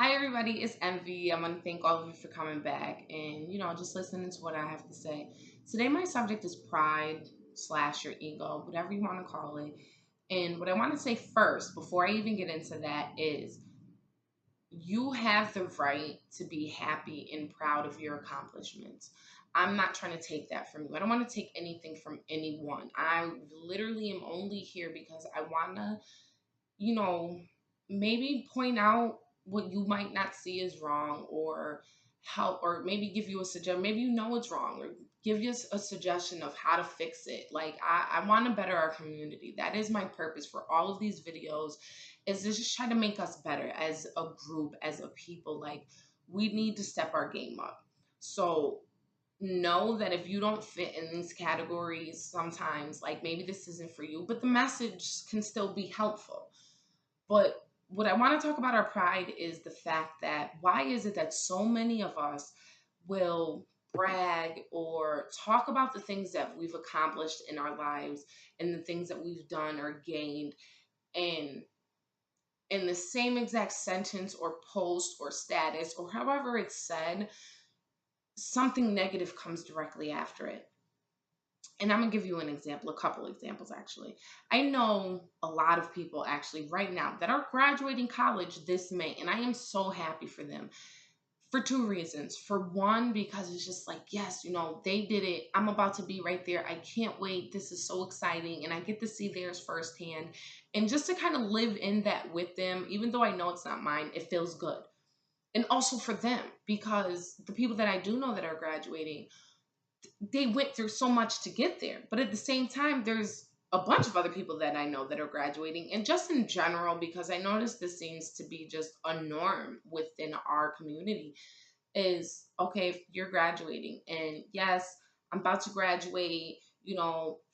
Hi, everybody. It's Envy. I want to thank all of you for coming back and, just listening to what I have to say. Today, my subject is pride slash your ego, whatever you want to call it. And what I want to say first, before I even get into that, is you have the right to be happy and proud of your accomplishments. I'm not trying to take that from you. I don't want to take anything from anyone. I literally am only here because I want to you know, maybe point out what you might not see is wrong or help or maybe give you a suggestion. Maybe you know it's wrong or give you a suggestion of how to fix it. Like I want to better our community. That is my purpose for all of these videos is to just try to make us better as a group, as a people. Like we need to step our game up. So know that if you don't fit in these categories sometimes like maybe this isn't for you, but the message can still be helpful. But what I want to talk about our pride is the fact that why is it that so many of us will brag or talk about the things that we've accomplished in our lives and the things that we've done or gained, and in the same exact sentence or post or status or however it's said, something negative comes directly after it. And I'm gonna give you an example, a couple examples actually. I know a lot of people actually right now that are graduating college this May, and I am so happy for them for two reasons. For one, because it's just like, yes, they did it. I'm about to be right there. I can't wait. This is so exciting. And I get to see theirs firsthand. And just to kind of live in that with them, even though I know it's not mine, it feels good. And also for them, because the people that I do know that are graduating, they went through so much to get there. But at the same time, there's a bunch of other people that I know that are graduating. And just in general, because I noticed this seems to be just a norm within our community, is okay, if you're graduating, and yes, I'm about to graduate,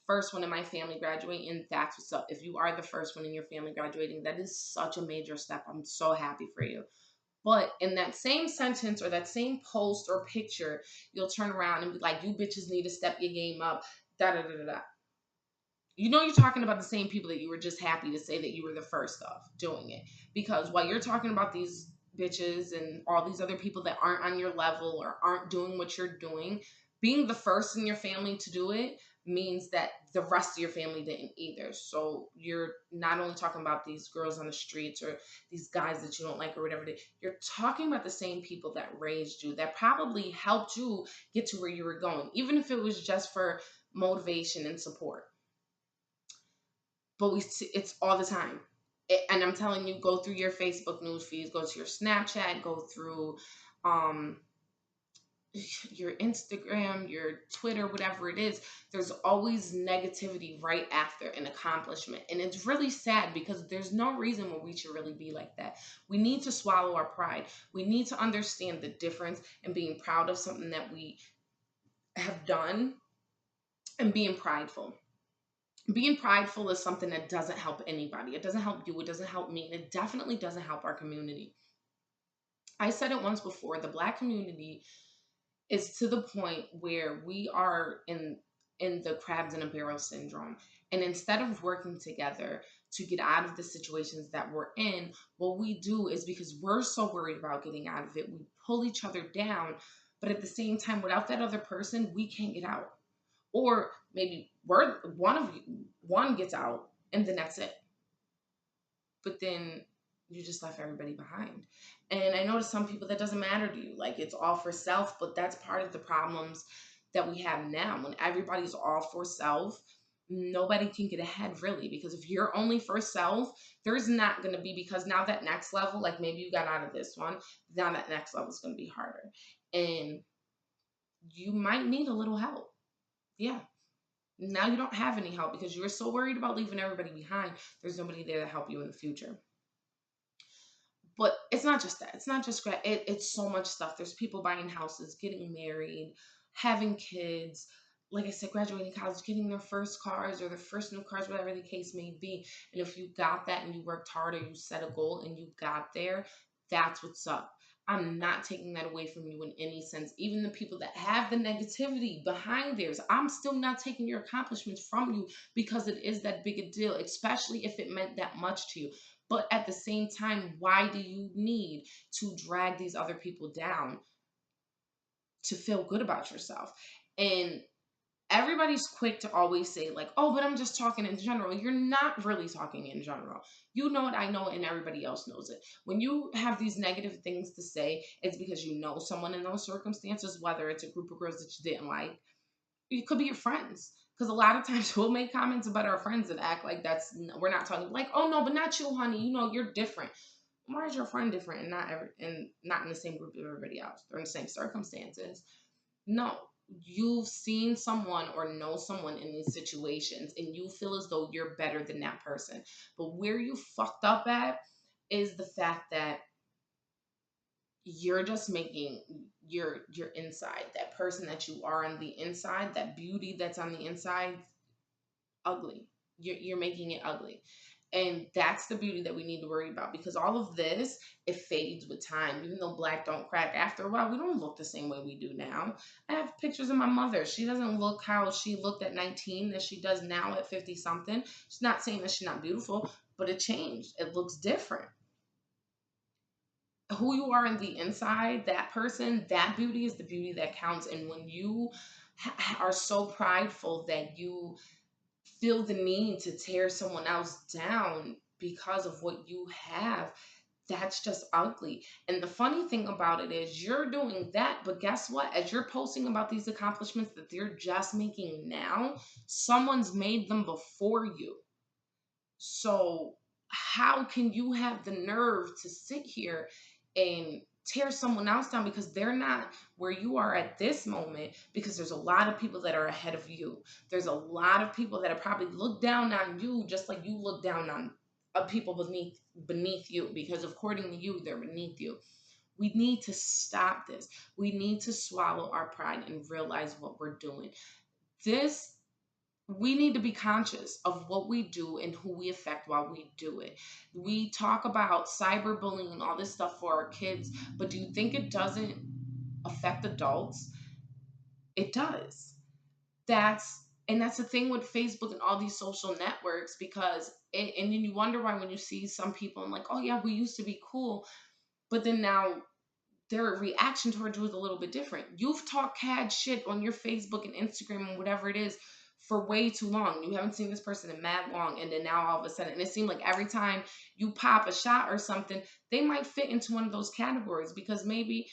first one in my family graduating, and that's what's up. If you are the first one in your family graduating, that is such a major step. I'm so happy for you. But in that same sentence or that same post or picture, you'll turn around and be like, you bitches need to step your game up. Da da da da da. You're talking about the same people that you were just happy to say that you were the first of doing it. Because while you're talking about these bitches and all these other people that aren't on your level or aren't doing what you're doing, being the first in your family to do it means that the rest of your family didn't either. So you're not only talking about these girls on the streets or these guys that you don't like or whatever, you're talking about the same people that raised you, that probably helped you get to where you were going, even if it was just for motivation and support. But it's all the time. And I'm telling you, go through your Facebook news feeds, go to your Snapchat, go through um, your Instagram, your Twitter, whatever it is. There's always negativity right after an accomplishment. And it's really sad because there's no reason why we should really be like that. We need to swallow our pride. We need to understand the difference in being proud of something that we have done and being prideful. Being prideful is something that doesn't help anybody. It doesn't help you. It doesn't help me. And it definitely doesn't help our community. I said it once before, the Black community is to the point where we are in the crabs in a barrel syndrome. And instead of working together to get out of the situations that we're in, what we do is, because we're so worried about getting out of it, we pull each other down. But at the same time, without that other person, we can't get out. Or maybe one gets out and then that's it. But then you just left everybody behind. And I know to some people that doesn't matter to you. Like it's all for self, but that's part of the problems that we have now. When everybody's all for self, nobody can get ahead really. Because if you're only for self, there's not going to be, because now that next level, like maybe you got out of this one, now that next level is going to be harder. And you might need a little help. Yeah. Now you don't have any help because you're so worried about leaving everybody behind. There's nobody there to help you in the future. But it's not just that. It's not just it's so much stuff. There's people buying houses, getting married, having kids. Like I said, graduating college, getting their first cars or their first new cars, whatever the case may be. And if you got that and you worked hard or you set a goal and you got there, that's what's up. I'm not taking that away from you in any sense. Even the people that have the negativity behind theirs, I'm still not taking your accomplishments from you because it is that big a deal, especially if it meant that much to you. But at the same time, why do you need to drag these other people down to feel good about yourself? And everybody's quick to always say, like, oh, but I'm just talking in general. You're not really talking in general. You know it, I know it, and everybody else knows it. When you have these negative things to say, it's because you know someone in those circumstances, whether it's a group of girls that you didn't like, it could be your friends. Because a lot of times we'll make comments about our friends and act like we're not talking, like, oh no, but not you, honey. You know, you're different. Why is your friend different and not in the same group as everybody else? They're in the same circumstances. No, you've seen someone or know someone in these situations and you feel as though you're better than that person. But where you fucked up at is the fact that you're just making your inside, that person that you are on the inside, that beauty that's on the inside, ugly. You're making it ugly. And that's the beauty that we need to worry about, because all of this, it fades with time. Even though black don't crack, after a while, we don't look the same way we do now. I have pictures of my mother. She doesn't look how she looked at 19 as she does now at 50 something. She's not saying that she's not beautiful, but it changed. It looks different. Who you are on the inside, that person, that beauty is the beauty that counts. And when you are so prideful that you feel the need to tear someone else down because of what you have, that's just ugly. And the funny thing about it is you're doing that, but guess what? As you're posting about these accomplishments that they're just making now, someone's made them before you. So how can you have the nerve to sit here and tear someone else down because they're not where you are at this moment? Because there's a lot of people that are ahead of you. There's a lot of people that have probably looked down on you just like you look down on people beneath you, because according to you, they're beneath you. We need to stop this. We need to swallow our pride and realize what we're doing. This We need to be conscious of what we do and who we affect while we do it. We talk about cyberbullying and all this stuff for our kids, but do you think it doesn't affect adults? It does. That's the thing with Facebook and all these social networks, because and then you wonder why when you see some people and like, oh yeah, we used to be cool, but then now their reaction towards you is a little bit different. You've talked cad shit on your Facebook and Instagram and whatever it is for way too long. You haven't seen this person in mad long, and then now all of a sudden, and it seemed like every time you pop a shot or something, they might fit into one of those categories, because maybe,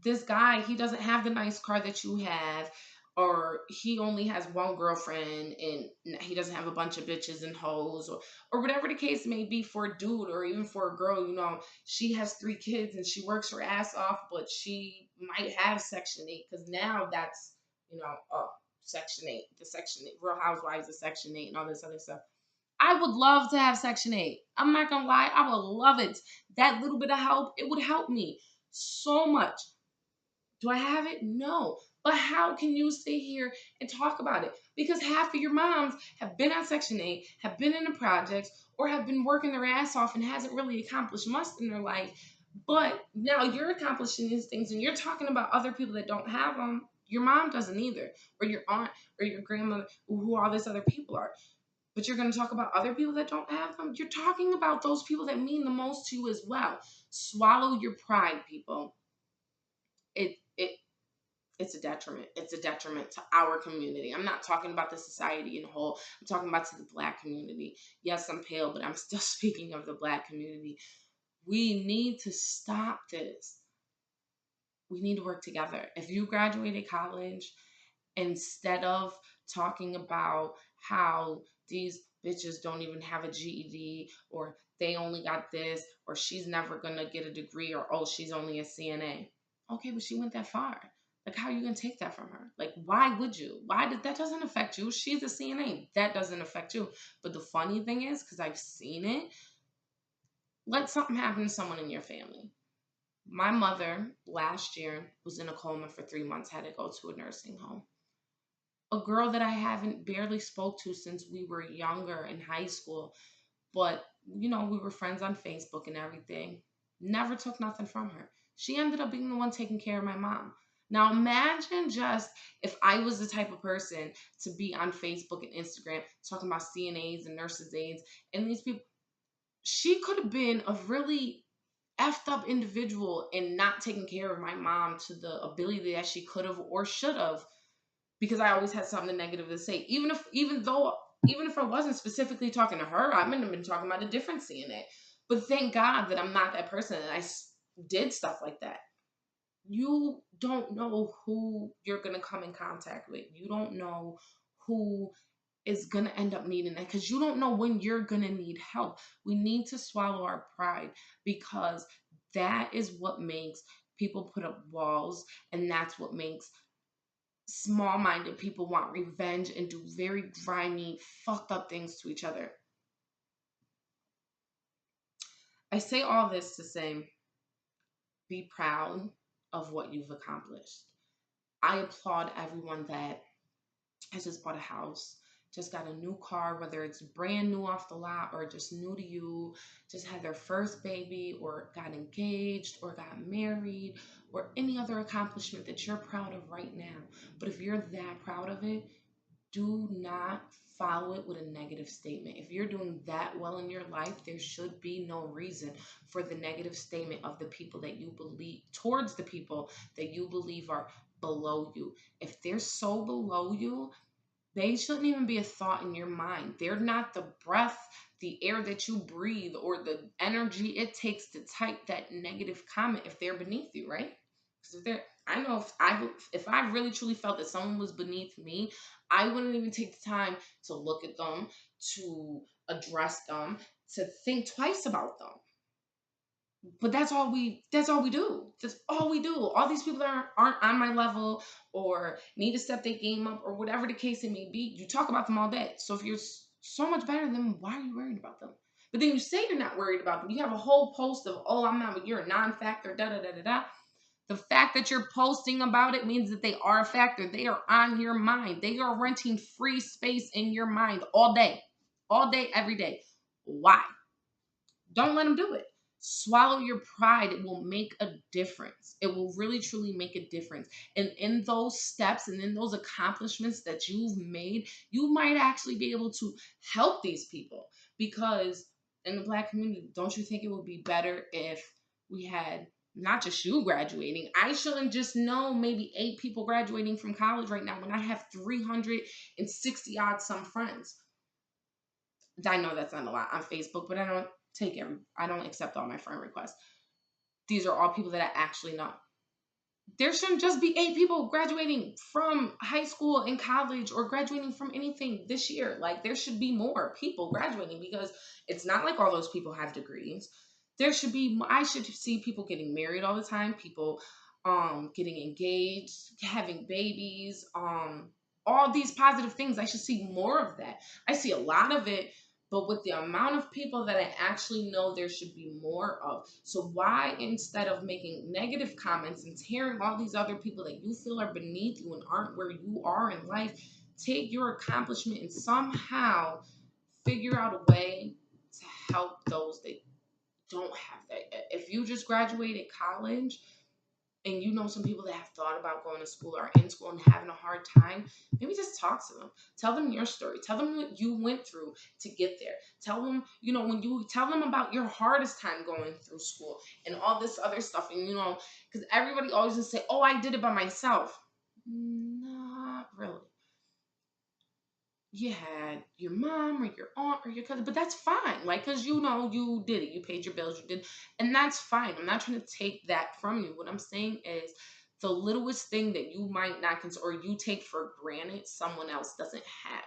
this guy, he doesn't have the nice car that you have, or he only has one girlfriend and he doesn't have a bunch of bitches and hoes, or whatever the case may be for a dude, or even for a girl, she has 3 kids and she works her ass off, but she might have Section 8, because now that's, Section 8, the Section 8, Real Housewives of Section 8 and all this other stuff. I would love to have Section 8. I'm not gonna lie, I would love it. That little bit of help, it would help me so much. Do I have it? No. But how can you stay here and talk about it? Because half of your moms have been on Section 8, have been in the projects, or have been working their ass off and hasn't really accomplished much in their life. But now you're accomplishing these things and you're talking about other people that don't have them. Your mom doesn't either, or your aunt, or your grandmother, who all these other people are. But you're going to talk about other people that don't have them. You're talking about those people that mean the most to you as well. Swallow your pride, people. It it's a detriment. It's a detriment to our community. I'm not talking about the society in whole. I'm talking about to the black community. Yes, I'm pale, but I'm still speaking of the black community. We need to stop this. We need to work together. If you graduated college, instead of talking about how these bitches don't even have a GED, or they only got this, or she's never gonna get a degree, or oh, she's only a CNA. Okay, but she went that far. Like, how are you gonna take that from her? Like, why would you? That doesn't affect you? She's a CNA. That doesn't affect you. But the funny thing is, because I've seen it, let something happen to someone in your family. My mother last year was in a coma for 3 months, had to go to a nursing home. A girl that I haven't barely spoke to since we were younger in high school, but we were friends on Facebook and everything. Never took nothing from her. She ended up being the one taking care of my mom. Now imagine just if I was the type of person to be on Facebook and Instagram talking about CNAs and nurses aides and these people. She could have been a really effed up individual and not taking care of my mom to the ability that she could have or should have, because I always had something negative to say. Even if I wasn't specifically talking to her, I might have been talking about a different CNN. But thank God that I'm not that person and did stuff like that. You don't know who you're going to come in contact with. You don't know who is going to end up needing that, because you don't know when you're going to need help. We need to swallow our pride, because that is what makes people put up walls, and that's what makes small minded people want revenge and do very grimy, fucked up things to each other. I say all this to say, be proud of what you've accomplished. I applaud everyone that has just bought a house, just got a new car, whether it's brand new off the lot or just new to you, just had their first baby or got engaged or got married, or any other accomplishment that you're proud of right now. But if you're that proud of it, do not follow it with a negative statement. If you're doing that well in your life, there should be no reason for the negative statement of the people that you believe, towards the people that you believe are below you. If they're so below you, they shouldn't even be a thought in your mind. They're not the breath, the air that you breathe, or the energy it takes to type that negative comment if they're beneath you, right? Because if they're, I know if I really truly felt that someone was beneath me, I wouldn't even take the time to look at them, to address them, to think twice about them. But that's all we do. That's all we do. All these people that aren't on my level or need to step their game up or whatever the case it may be, you talk about them all day. So if you're so much better than them, why are you worried about them? But then you say you're not worried about them. You have a whole post of, oh, I'm not, you're a non-factor, da da da da da. The fact that you're posting about it means that they are a factor. They are on your mind. They are renting free space in your mind all day, every day. Why? Don't let them do it. Swallow your pride. It will make a difference. It will really, truly make a difference. And in those steps and in those accomplishments that you've made, you might actually be able to help these people. Because in the Black community, don't you think it would be better if we had not just you graduating? I shouldn't just know maybe 8 people graduating from college right now when I have 360 odd some friends. I know that's not a lot on Facebook, but I don't accept all my friend requests. These are all people that I actually know. There shouldn't just be 8 people graduating from high school and college or graduating from anything this year. Like, there should be more people graduating, because it's not like all those people have degrees. I should see people getting married all the time, people getting engaged, having babies, all these positive things. I should see more of that. I see a lot of it, but with the amount of people that I actually know, there should be more of. So why, instead of making negative comments and tearing all these other people that you feel are beneath you and aren't where you are in life, take your accomplishment and somehow figure out a way to help those that don't have that. If you just graduated college and you know some people that have thought about going to school or in school and having a hard time, maybe just talk to them. Tell them your story. Tell them what you went through to get there. Tell them, when you tell them about your hardest time going through school and all this other stuff. And, because everybody always just say, oh, I did it by myself. Not really. You had your mom or your aunt or your cousin, but that's fine. Like, because you did it, you paid your bills, you did, and that's fine. I'm not trying to take that from you. What I'm saying is, the littlest thing that you might not consider or you take for granted, someone else doesn't have.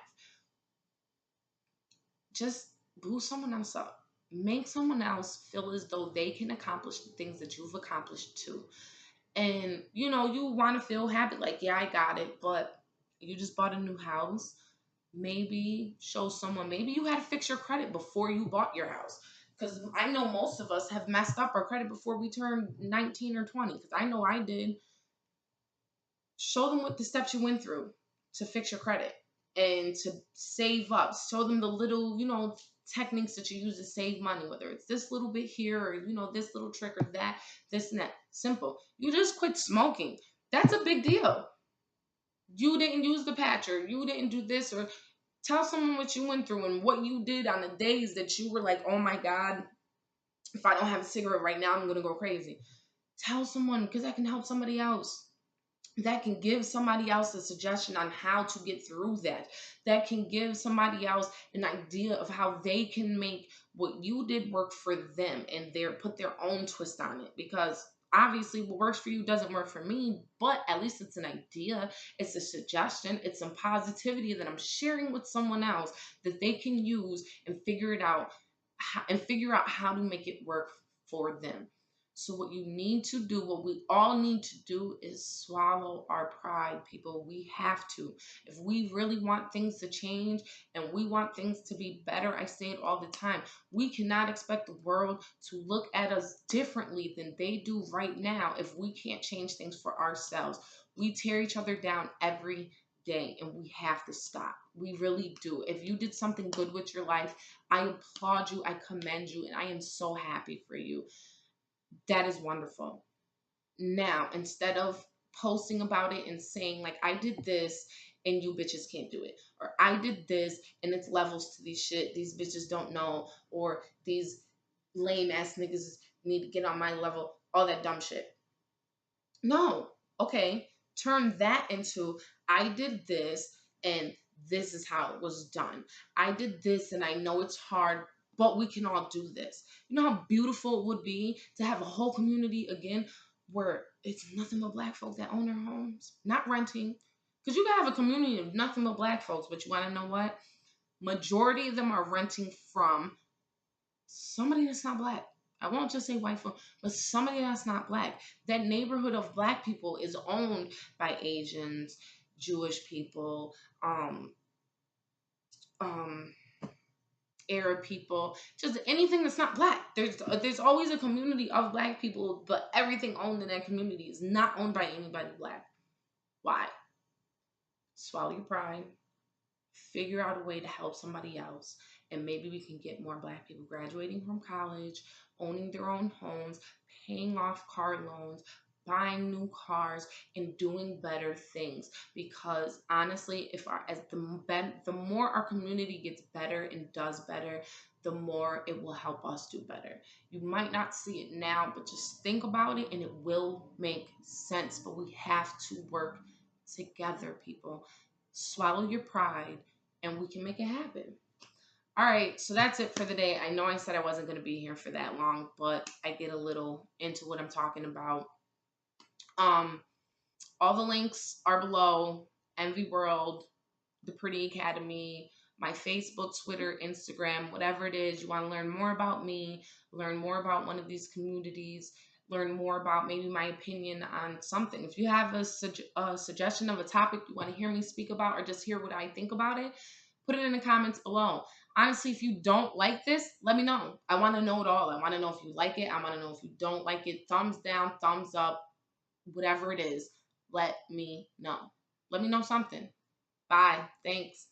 Just boost someone else up. Make someone else feel as though they can accomplish the things that you've accomplished too. And you want to feel happy, like, yeah, I got it, but you just bought a new house. Maybe show someone, maybe you had to fix your credit before you bought your house, because I know most of us have messed up our credit before we turned 19 or 20, because I know I did. Show them what the steps you went through to fix your credit and to save up. Show them the little techniques that you use to save money, whether it's this little bit here or this little trick or that, this and that. Simple. You just quit smoking. That's a big deal. You didn't use the patch, or you didn't do this, or Tell someone what you went through and what you did on the days that you were like, oh my God, if I don't have a cigarette right now, I'm going to go crazy. Tell someone, because that can help somebody else. That can give somebody else a suggestion on how to get through that. That can give somebody else an idea of how they can make what you did work for them and put their own twist on it. Because obviously what works for you doesn't work for me, but at least it's an idea, it's a suggestion, it's some positivity that I'm sharing with someone else that they can use and figure it out and figure out how to make it work for them. So, what you need to do, what we all need to do, is swallow our pride, people. We have to. If we really want things to change and we want things to be better, I say it all the time, we cannot expect the world to look at us differently than they do right now if we can't change things for ourselves. We tear each other down every day and we have to stop. We really do. If you did something good with your life, I applaud you, I commend you, and I am so happy for you. That is wonderful. Now, instead of posting about it and saying, like, I did this and you bitches can't do it, or I did this and it's levels to these shit, these bitches don't know, or these lame ass niggas need to get on my level, all that dumb shit. No. Okay. Turn that into, I did this and this is how it was done. I did this and I know it's hard, but we can all do this. You know how beautiful it would be to have a whole community again where it's nothing but black folks that own their homes, not renting. Because you can have a community of nothing but black folks, but you want to know what? Majority of them are renting from somebody that's not black. I won't just say white folk, but somebody that's not black. That neighborhood of black people is owned by Asians, Jewish people, um, Arab people, just anything that's not black. There's always a community of black people, but everything owned in that community is not owned by anybody black. Why? Swallow your pride, figure out a way to help somebody else, and maybe we can get more black people graduating from college, owning their own homes, paying off car loans, buying new cars, and doing better things. Because honestly, if our as the more our community gets better and does better, the more it will help us do better. You might not see it now, but just think about it and it will make sense. But we have to work together, people. Swallow your pride and we can make it happen. All right, so that's it for the day. I know I said I wasn't going to be here for that long, but I get a little into what I'm talking about. Um, all the links are below. Envy World, the Pretty Academy, my Facebook, Twitter, Instagram, whatever it is. You want to learn more about me, learn more about one of these communities, learn more about maybe my opinion on something. If you have a suggestion of a topic you want to hear me speak about or just hear what I think about it, put it in the comments below. Honestly, if you don't like this, let me know. I want to know it all. I want to know if you like it. I want to know if you don't like it. Thumbs down, thumbs up, whatever it is. Let me know. Let me know something. Bye. Thanks.